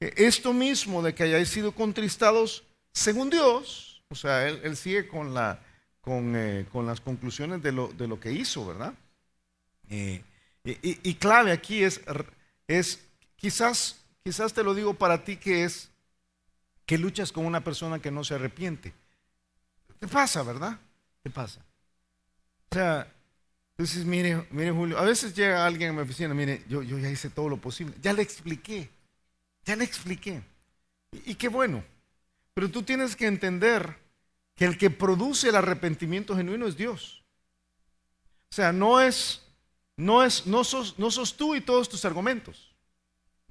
esto mismo de que hayáis sido contristados según Dios, o sea, él sigue con las conclusiones de lo que hizo, ¿verdad? Y clave aquí es quizás te lo digo para ti, que luchas con una persona que no se arrepiente. Te pasa, ¿verdad? Te pasa. O sea, entonces mire Julio, a veces llega alguien a mi oficina, mire, yo ya hice todo lo posible, ya le expliqué. Y qué bueno. Pero tú tienes que entender que el que produce el arrepentimiento genuino es Dios. O sea, no sos tú y todos tus argumentos.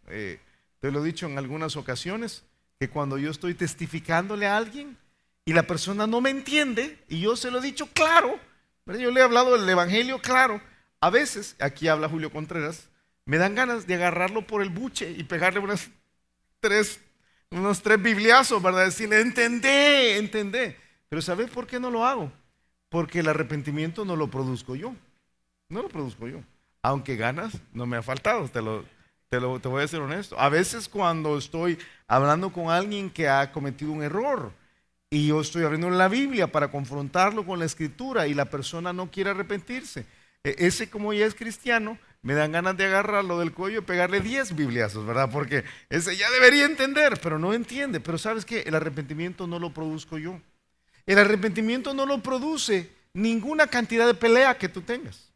Te lo he dicho en algunas ocasiones, que cuando yo estoy testificándole a alguien y la persona no me entiende, y yo se lo he dicho claro, ¿verdad? Yo le he hablado del evangelio claro, a veces, aquí habla Julio Contreras, me dan ganas de agarrarlo por el buche y pegarle unos tres bibliazos, ¿verdad? Decirle, entendé. Pero ¿sabes por qué no lo hago? Porque el arrepentimiento no lo produzco yo. Aunque ganas no me ha faltado, te voy a ser honesto. A veces cuando estoy hablando con alguien que ha cometido un error y yo estoy abriendo la Biblia para confrontarlo con la Escritura y la persona no quiere arrepentirse, ese, como ya es cristiano, me dan ganas de agarrarlo del cuello y pegarle 10 bibliazos, ¿verdad? Porque ese ya debería entender, pero no entiende. Pero ¿sabes qué? El arrepentimiento no lo produzco yo. El arrepentimiento no lo produce ninguna cantidad de pelea que tú tengas.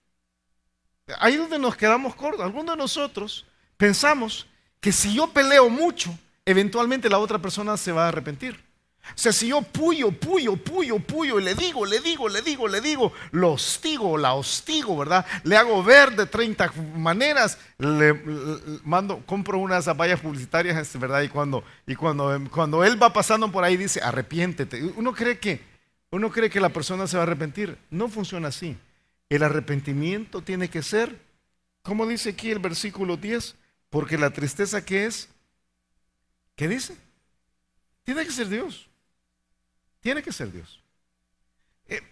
Ahí es donde nos quedamos cortos. Algunos de nosotros pensamos que si yo peleo mucho, eventualmente la otra persona se va a arrepentir. O sea, si yo puyo y le digo, lo hostigo, la hostigo, ¿verdad? Le hago ver de 30 maneras, compro unas vallas publicitarias, ¿verdad? Y cuando él va pasando por ahí dice, arrepiéntete. Uno cree que la persona se va a arrepentir. No funciona así. El arrepentimiento tiene que ser, como dice aquí el versículo 10, porque la tristeza que es, ¿qué dice? Tiene que ser Dios. Tiene que ser Dios.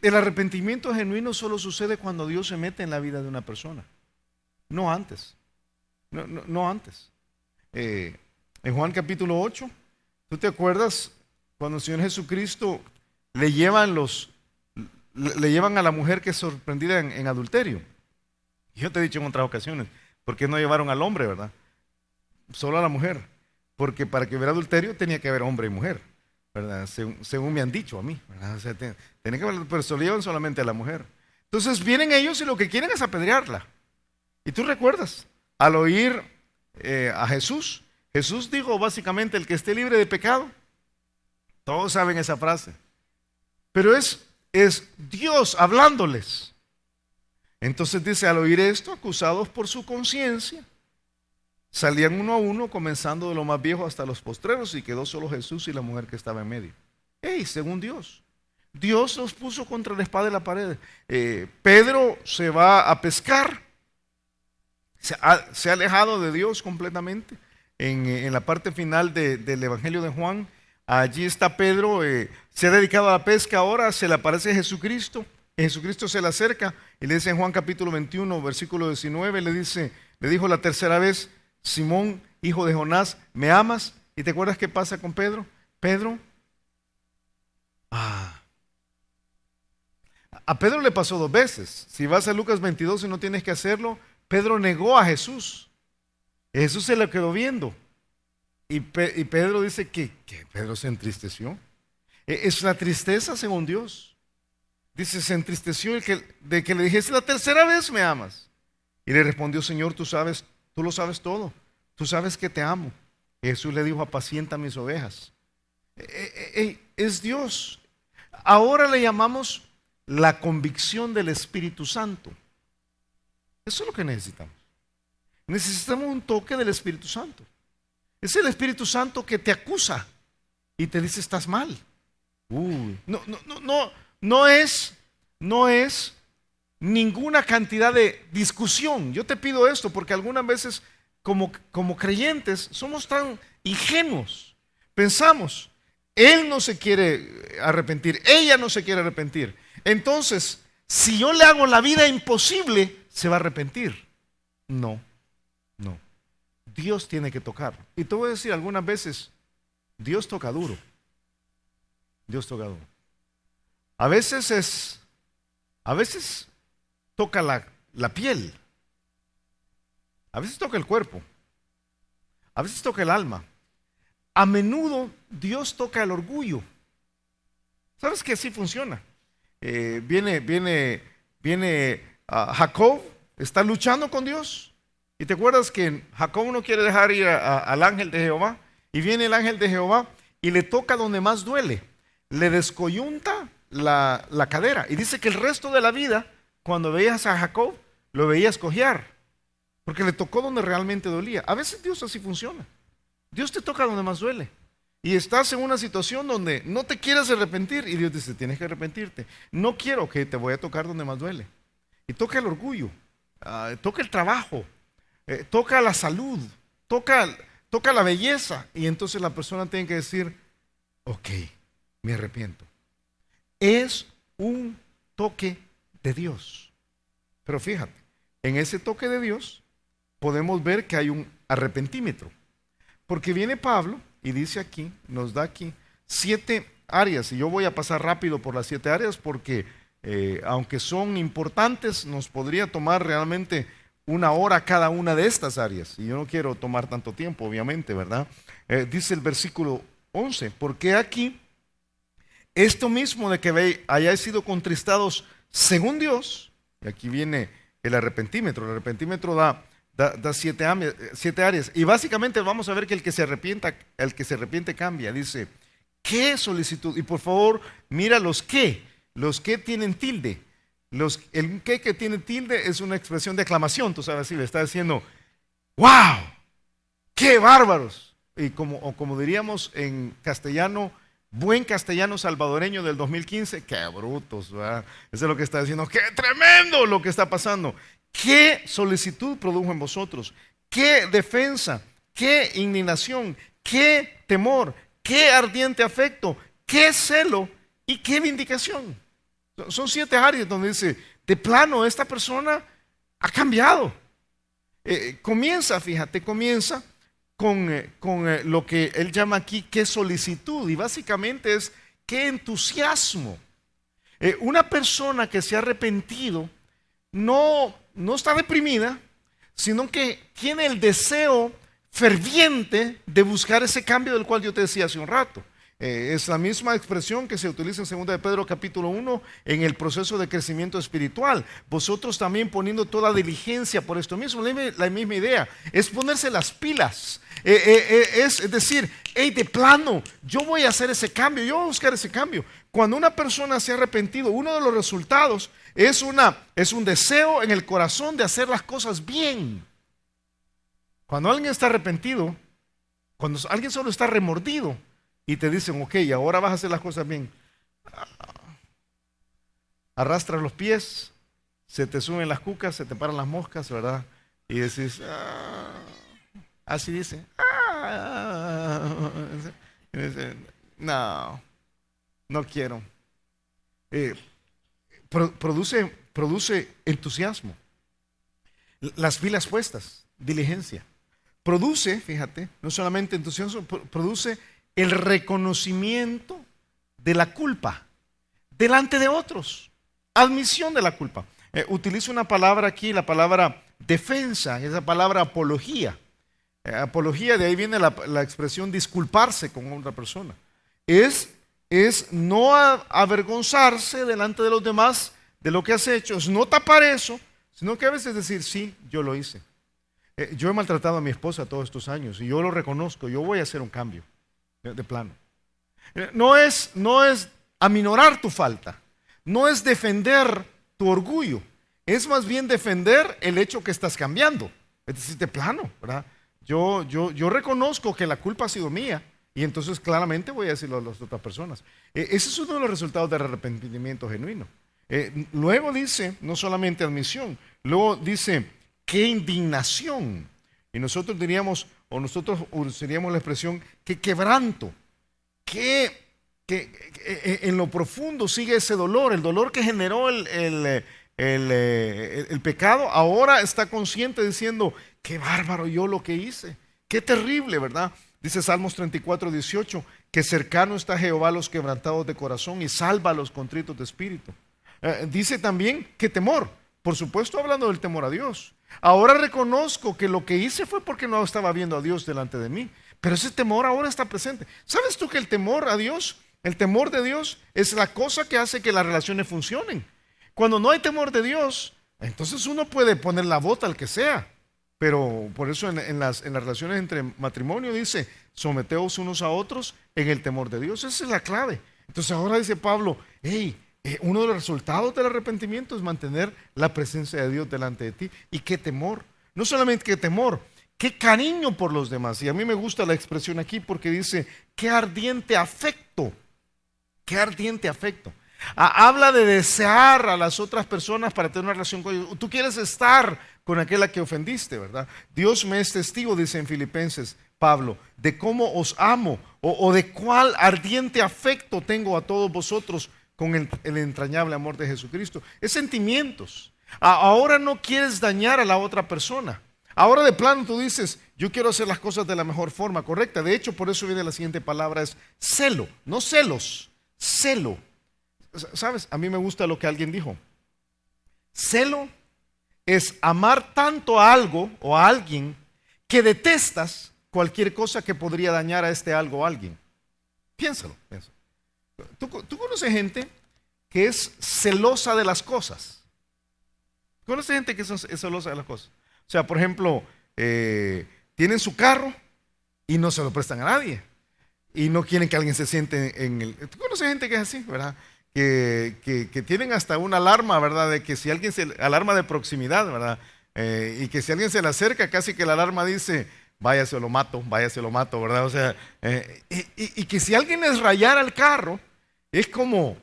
El arrepentimiento genuino solo sucede cuando Dios se mete en la vida de una persona. No antes. No antes. En Juan capítulo 8, ¿tú te acuerdas cuando el Señor Jesucristo le llevan a la mujer que es sorprendida en adulterio? Yo te he dicho en otras ocasiones, ¿por qué no llevaron al hombre, verdad? Solo a la mujer. Porque para que hubiera adulterio tenía que haber hombre y mujer, ¿verdad? Según me han dicho a mí, ¿verdad? O sea, tiene que haber, pero se lo llevan solamente a la mujer. Entonces vienen ellos y lo que quieren es apedrearla. Y tú recuerdas, al oír a Jesús dijo básicamente, el que esté libre de pecado. Todos saben esa frase. Pero es Dios hablándoles. Entonces dice, al oír esto, acusados por su conciencia, salían uno a uno, comenzando de lo más viejo hasta los postreros, y quedó solo Jesús y la mujer que estaba en medio. Según Dios los puso contra la espada y la pared. Pedro se va a pescar, se ha alejado de Dios completamente. En la parte final del Evangelio de Juan, allí está Pedro, se ha dedicado a la pesca ahora, se le aparece Jesucristo Y Jesucristo se le acerca y le dice en Juan capítulo 21, versículo 19, le dijo la tercera vez: Simón, hijo de Jonás, ¿me amas? ¿Y te acuerdas qué pasa con Pedro? Pedro, a Pedro le pasó dos veces. Si vas a Lucas 22 y no tienes que hacerlo, Pedro negó a Jesús. Jesús se le quedó viendo. Y Pedro dice que Pedro se entristeció. Es la tristeza según Dios. Dice, se entristeció de que le dijese la tercera vez: ¿me amas? Y le respondió: Señor, tú lo sabes todo. Tú sabes que te amo. Y Jesús le dijo: apacienta mis ovejas. Es Dios. Ahora le llamamos la convicción del Espíritu Santo. Eso es lo que necesitamos. Necesitamos un toque del Espíritu Santo. Es el Espíritu Santo que te acusa y te dice: estás mal. No es ninguna cantidad de discusión. Yo te pido esto porque algunas veces como creyentes somos tan ingenuos. Pensamos, él no se quiere arrepentir, ella no se quiere arrepentir. Entonces, si yo le hago la vida imposible, se va a arrepentir. No. Dios tiene que tocar. Y te voy a decir, algunas veces Dios toca duro. Dios toca duro. A veces toca la piel. A veces toca el cuerpo. A veces toca el alma. A menudo Dios toca el orgullo. ¿Sabes que así funciona? Viene Jacob, está luchando con Dios. Y te acuerdas que Jacob no quiere dejar ir al ángel de Jehová. Y viene el ángel de Jehová y le toca donde más duele. Le descoyunta la cadera. Y dice que el resto de la vida, cuando veías a Jacob, lo veías cojear. Porque le tocó donde realmente dolía. A veces Dios así funciona. Dios te toca donde más duele. Y estás en una situación donde no te quieres arrepentir. Y Dios dice: tienes que arrepentirte. No quiero, que te voy a tocar donde más duele. Y toca el orgullo. Toca el trabajo. Toca la salud. Toca la belleza. Y entonces la persona tiene que decir: ok, me arrepiento. Es un toque de Dios. Pero fíjate, en ese toque de Dios podemos ver que hay un arrepentímetro. Porque viene Pablo y dice aquí, nos da aquí 7 áreas. Y yo voy a pasar rápido por las 7 áreas porque aunque son importantes, nos podría tomar realmente 1 hora cada una de estas áreas. Y yo no quiero tomar tanto tiempo, obviamente, ¿verdad? Dice el versículo 11: porque aquí esto mismo de que hayáis sido contristados según Dios. Y aquí viene el arrepentímetro. El arrepentímetro da 7 áreas. Y básicamente vamos a ver que el que se arrepiente cambia. Dice, ¿qué solicitud? Y por favor, mira los que tienen tilde. El que tiene tilde es una expresión de aclamación. Tú sabes, así le está diciendo: ¡wow! ¡Qué bárbaros! Y como diríamos en castellano, buen castellano salvadoreño del 2015, ¡qué brutos! ¿verdad? Eso es lo que está diciendo. ¡Qué tremendo lo que está pasando! ¿Qué solicitud produjo en vosotros? ¿Qué defensa? ¿Qué indignación? ¿Qué temor? ¿Qué ardiente afecto? ¿Qué celo? ¿Y qué vindicación? Son 7 áreas donde dice, de plano, esta persona ha cambiado. Comienza con lo que él llama aquí, qué solicitud. Y básicamente es, qué entusiasmo. Una persona que se ha arrepentido no está deprimida, sino que tiene el deseo ferviente de buscar ese cambio del cual yo te decía hace un rato. Es la misma expresión que se utiliza en 2 de Pedro capítulo 1 en el proceso de crecimiento espiritual. Vosotros también poniendo toda diligencia por esto mismo, la misma idea, es ponerse las pilas. Es decir, hey, de plano, yo voy a hacer ese cambio, yo voy a buscar ese cambio. Cuando una persona se ha arrepentido, uno de los resultados es un deseo en el corazón de hacer las cosas bien. Cuando alguien está arrepentido, cuando alguien solo está remordido y te dicen, ok, ahora vas a hacer las cosas bien, arrastras los pies, se te suben las cucas, se te paran las moscas, ¿verdad? Y decís, así dice, no quiero. produce entusiasmo. Las pilas puestas, diligencia. Produce, fíjate, no solamente entusiasmo, produce el reconocimiento de la culpa delante de otros. Admisión de la culpa. Utilizo una palabra aquí, la palabra defensa, esa palabra apología. Apología, de ahí viene la expresión disculparse con otra persona. Es no avergonzarse delante de los demás de lo que has hecho, es no tapar eso, sino que a veces decir, sí, yo lo hice. Yo he maltratado a mi esposa todos estos años y yo lo reconozco, yo voy a hacer un cambio de plano. No es aminorar tu falta, no es defender tu orgullo, es más bien defender el hecho que estás cambiando. Es decir, de plano, ¿verdad? Yo reconozco que la culpa ha sido mía y entonces claramente voy a decirlo a las otras personas. Ese es uno de los resultados del arrepentimiento genuino. Luego dice, no solamente admisión, luego dice, qué indignación. Y nosotros diríamos, o nosotros usaríamos la expresión, qué quebranto, que en lo profundo sigue ese dolor, el dolor que generó el pecado, ahora está consciente diciendo, qué bárbaro yo lo que hice, qué terrible, ¿verdad? Dice Salmos 34, 18, que cercano está Jehová a los quebrantados de corazón y salva a los contritos de espíritu. Dice también que temor, por supuesto hablando del temor a Dios. Ahora reconozco que lo que hice fue porque no estaba viendo a Dios delante de mí, pero ese temor ahora está presente. ¿Sabes tú que el temor a Dios, el temor de Dios es la cosa que hace que las relaciones funcionen? Cuando no hay temor de Dios, entonces uno puede poner la bota al que sea, pero por eso en las relaciones entre matrimonio dice, someteos unos a otros en el temor de Dios. Esa es la clave. Entonces ahora dice Pablo, uno de los resultados del arrepentimiento es mantener la presencia de Dios delante de ti. Y qué temor, no solamente qué temor, qué cariño por los demás. Y a mí me gusta la expresión aquí porque dice, qué ardiente afecto, qué ardiente afecto. Habla de desear a las otras personas para tener una relación con ellos. Tú quieres estar con aquella que ofendiste, ¿verdad? Dios me es testigo, dice en Filipenses Pablo, de cómo os amo o de cuál ardiente afecto tengo a todos vosotros con el entrañable amor de Jesucristo. Es sentimientos. Ahora no quieres dañar a la otra persona. Ahora de plano tú dices, yo quiero hacer las cosas de la mejor forma, correcta. De hecho, por eso viene la siguiente palabra, es celo, no celos, celo. ¿Sabes? A mí me gusta lo que alguien dijo. Celo es amar tanto a algo o a alguien que detestas cualquier cosa que podría dañar a este algo o a alguien. Piénsalo. ¿Tú conoces gente que es celosa de las cosas? ¿Conoces gente que es celosa de las cosas? O sea, por ejemplo, tienen su carro y no se lo prestan a nadie. Y no quieren que alguien se siente en el... ¿Tú conoces gente que es así, verdad? Que tienen hasta una alarma, ¿verdad? De que si alguien alarma de proximidad, ¿verdad? Y que si alguien se le acerca, casi que la alarma dice, váyase o lo mato, ¿verdad? O sea, y que si alguien les rayara el carro, es como,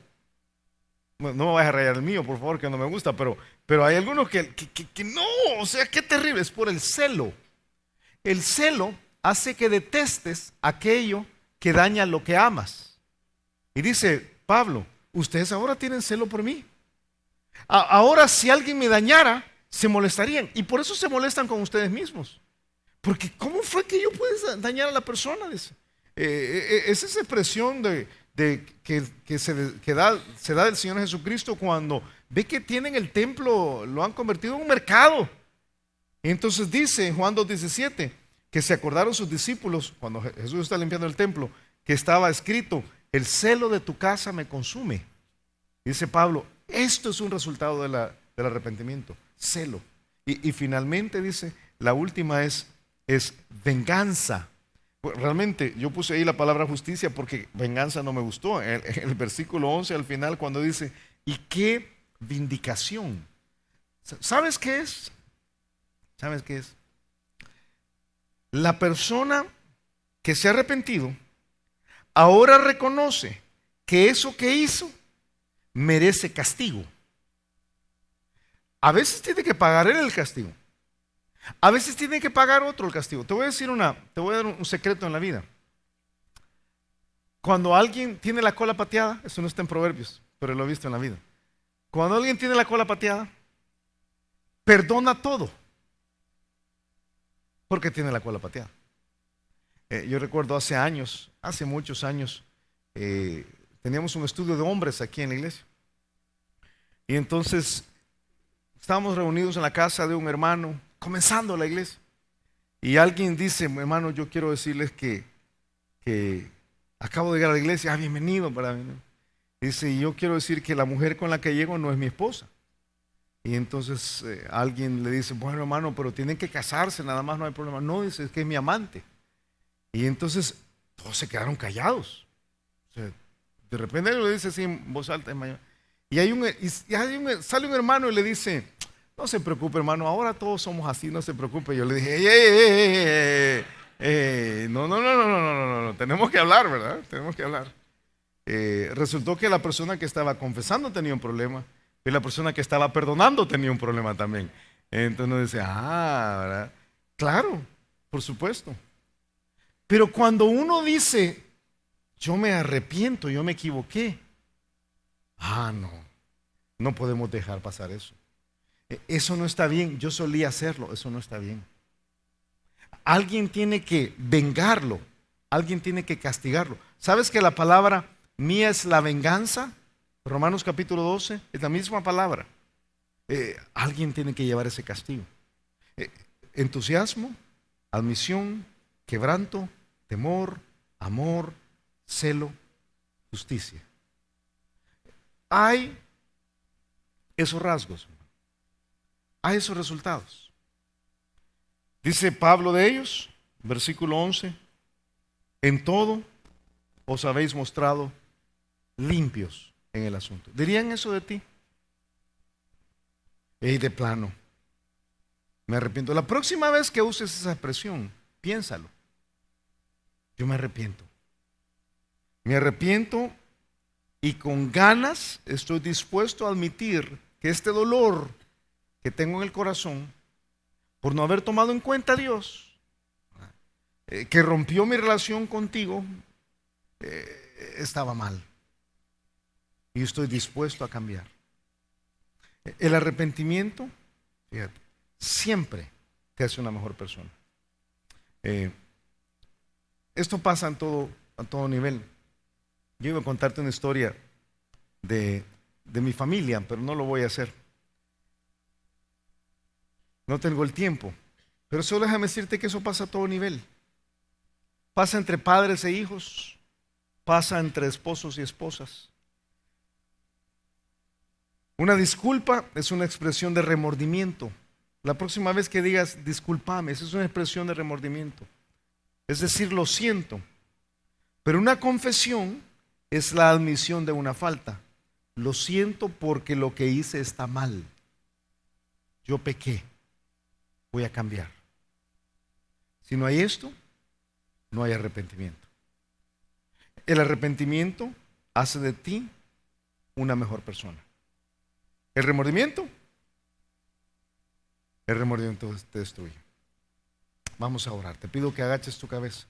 no me vayas a rayar el mío, por favor, que no me gusta, pero hay algunos que no, o sea, qué terrible, es por el celo. El celo hace que detestes aquello que daña lo que amas. Y dice Pablo, ustedes ahora tienen celo por mí. Ahora si alguien me dañara, se molestarían. Y por eso se molestan con ustedes mismos. Porque ¿cómo fue que yo pude dañar a la persona? Es esa expresión que se da del Señor Jesucristo cuando ve que tienen el templo, lo han convertido en un mercado. Y entonces dice en Juan 2:17 que se acordaron sus discípulos cuando Jesús está limpiando el templo, que estaba escrito, el celo de tu casa me consume. Dice Pablo, esto es un resultado del arrepentimiento, celo. Y finalmente dice, la última es venganza. Realmente yo puse ahí la palabra justicia porque venganza no me gustó. En el versículo 11 al final cuando dice, ¿y qué vindicación? ¿Sabes qué es? ¿Sabes qué es? La persona que se ha arrepentido ahora reconoce que eso que hizo merece castigo. A veces tiene que pagar él el castigo. A veces tiene que pagar otro el castigo. Te voy a dar un secreto en la vida. Cuando alguien tiene la cola pateada, eso no está en Proverbios, pero lo he visto en la vida. Cuando alguien tiene la cola pateada, perdona todo porque tiene la cola pateada. Yo recuerdo hace muchos años, teníamos un estudio de hombres aquí en la iglesia. Y entonces estábamos reunidos en la casa de un hermano, comenzando la iglesia. Y alguien dice: hermano, yo quiero decirles que acabo de llegar a la iglesia. Bienvenido para mí. Dice: y yo quiero decir que la mujer con la que llego no es mi esposa. Y entonces alguien le dice: bueno, hermano, pero tienen que casarse, nada más, no hay problema. No, dice, es que es mi amante. Y entonces todos se quedaron callados. O sea, de repente él le dice así en voz alta, y sale un hermano y le dice: no se preocupe, hermano, ahora todos somos así, no se preocupe. Yo le dije: no, tenemos que hablar, ¿verdad? Tenemos que hablar. Resultó que la persona que estaba confesando tenía un problema y la persona que estaba perdonando tenía un problema también. Entonces nos dice: ¿verdad? Claro, por supuesto. Pero cuando uno dice: yo me arrepiento, yo me equivoqué, no podemos dejar pasar eso. Eso no está bien, yo solía hacerlo, eso no está bien. Alguien tiene que vengarlo, alguien tiene que castigarlo. ¿Sabes que la palabra mía es la venganza? Romanos capítulo 12, es la misma palabra. Alguien tiene que llevar ese castigo. Entusiasmo, admisión, quebranto, temor, amor, celo, justicia. Hay esos rasgos, hay esos resultados. Dice Pablo de ellos, versículo 11: en todo os habéis mostrado limpios en el asunto. ¿Dirían eso de ti? De plano, me arrepiento. La próxima vez que uses esa expresión, piénsalo. Yo me arrepiento. Me arrepiento y con ganas estoy dispuesto a admitir que este dolor que tengo en el corazón por no haber tomado en cuenta a Dios, que rompió mi relación contigo, estaba mal. Y estoy dispuesto a cambiar. El arrepentimiento, fíjate, siempre te hace una mejor persona. Esto pasa a todo nivel. Yo iba a contarte una historia de mi familia, pero no lo voy a hacer. No tengo el tiempo. Pero solo déjame decirte que eso pasa a todo nivel. Pasa entre padres e hijos. Pasa entre esposos y esposas. Una disculpa es una expresión de remordimiento. La próxima vez que digas discúlpame, esa es una expresión de remordimiento. Es decir, lo siento. Pero una confesión es la admisión de una falta. Lo siento porque lo que hice está mal. Yo pequé. Voy a cambiar. Si no hay esto, no hay arrepentimiento. El arrepentimiento hace de ti una mejor persona. El remordimiento te destruye. Vamos a orar. Te pido que agaches tu cabeza,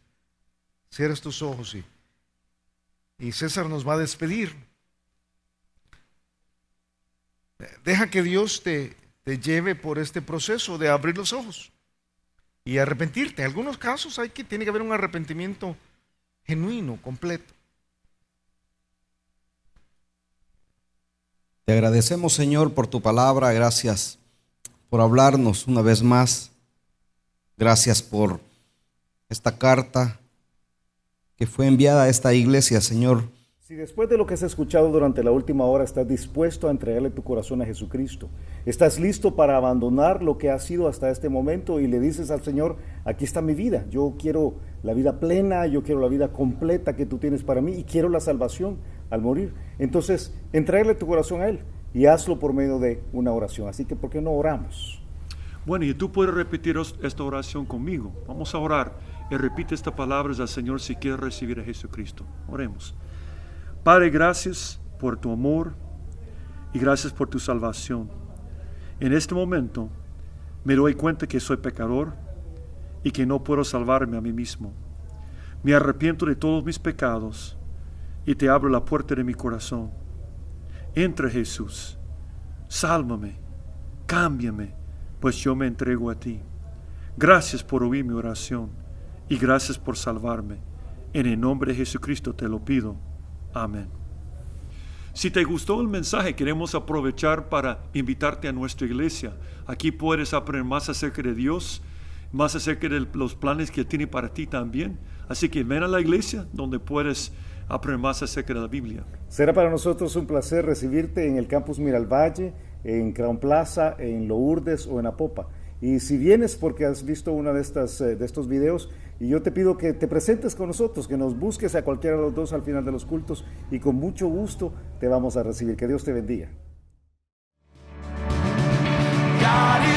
cierres tus ojos y César nos va a despedir. Deja que Dios te lleve por este proceso de abrir los ojos y arrepentirte. En algunos casos tiene que haber un arrepentimiento genuino, completo. Te agradecemos, Señor, por tu palabra. Gracias por hablarnos una vez más. Gracias por esta carta que fue enviada a esta iglesia, Señor. Si después de lo que has escuchado durante la última hora estás dispuesto a entregarle tu corazón a Jesucristo, estás listo para abandonar lo que has sido hasta este momento y le dices al Señor: aquí está mi vida, yo quiero la vida plena, yo quiero la vida completa que tú tienes para mí y quiero la salvación al morir. Entonces, entrégale tu corazón a Él y hazlo por medio de una oración. Así que, ¿por qué no oramos? Bueno, y tú puedes repetir esta oración conmigo. Vamos a orar y repite estas palabras al Señor si quieres recibir a Jesucristo. Oremos. Padre, gracias por tu amor y gracias por tu salvación. En este momento me doy cuenta que soy pecador y que no puedo salvarme a mí mismo. Me arrepiento de todos mis pecados y te abro la puerta de mi corazón. Entra, Jesús, Sálvame, cámbiame, pues yo me entrego a ti. Gracias por oír mi oración y gracias por salvarme. En el nombre de Jesucristo te lo pido. Amén. Si te gustó el mensaje, queremos aprovechar para invitarte a nuestra iglesia. Aquí puedes aprender más acerca de Dios, más acerca de los planes que tiene para ti también. Así que ven a la iglesia donde puedes aprender más acerca de la Biblia. Será para nosotros un placer recibirte en el campus Miralvalle, en Crown Plaza, en Lourdes o en Apopa. Y si vienes porque has visto una de estos videos, y yo te pido que te presentes con nosotros, que nos busques a cualquiera de los dos al final de los cultos, y con mucho gusto te vamos a recibir. Que Dios te bendiga. God is